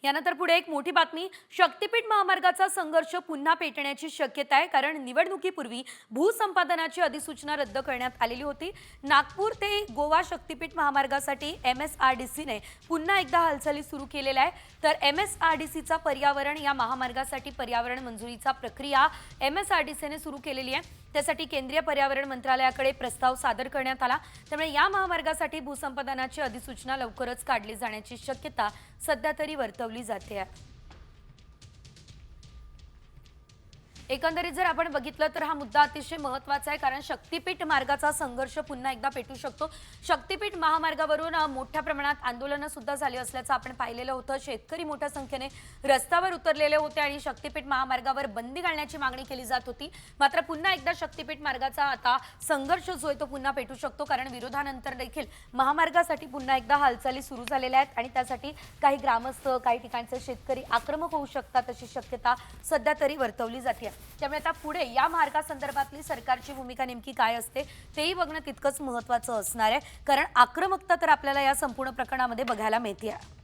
यानंतर पुढे एक मोठी बातमी, शक्तीपीठ महामार्गाचा संघर्ष पुन्हा पेटण्याची शक्यता आहे, कारण निवडणुकीपूर्वी भूसंपादनाची अधिसूचना रद्द करण्यात आलेली होती। नागपूर ते गोवा शक्तीपीठ महामार्गासाठी MSRDCने पुन्हा एकदा हालचाली सुरू केलेल्या आहे। तर MSRDCचा पर्यावरण या महामार्गासाठी पर्यावरण मंजुरीचा प्रक्रिया MSRDCने सुरू केलेली आहे। त्यासाठी केंद्रीय पर्यावरण मंत्रालयाकडे प्रस्ताव सादर करण्यात आला। त्यामुळे या महामार्गासाठी भूसंपादनाची अधिसूचना लवकरच काढली जाण्याची शक्यता सध्या तरी वर्तवली जाते आहे। एकंदरीत जर आपण बघितलं तर हा मुद्दा अतिशय महत्त्वाचा आहे, कारण शक्तीपीठ मार्गाचा संघर्ष पुन्हा एकदा पेटू शकतो। शक्तीपीठ महामार्गावरून मोठ्या प्रमाणात आंदोलनं सुद्धा झाली असल्याचं आपण पाहिलेलं होतं। शेतकरी मोठ्या संख्येने रस्त्यावर उतरलेले होते आणि शक्तीपीठ महामार्गावर बंदी घालण्याची मागणी केली जात होती। मात्र पुन्हा एकदा शक्तीपीठ मार्गाचा आता संघर्ष जो आहे तो पुन्हा पेटू शकतो, कारण विरोधानंतर देखील महामार्गासाठी पुन्हा एकदा हालचाली सुरू झालेल्या आहेत आणि त्यासाठी काही ग्रामस्थ, काही ठिकाणचे शेतकरी आक्रमक होऊ शकतात अशी शक्यता सध्या तरी वर्तवली जाते। त्यामुळे आता पुढे या मार्गासंदर्भातली सरकारची भूमिका नेमकी काय असते तेही बघणं तितकंच महत्त्वाचं असणार आहे, कारण आक्रमकता तर आपल्याला या संपूर्ण प्रकरणामध्ये बघायला मिळते आहे।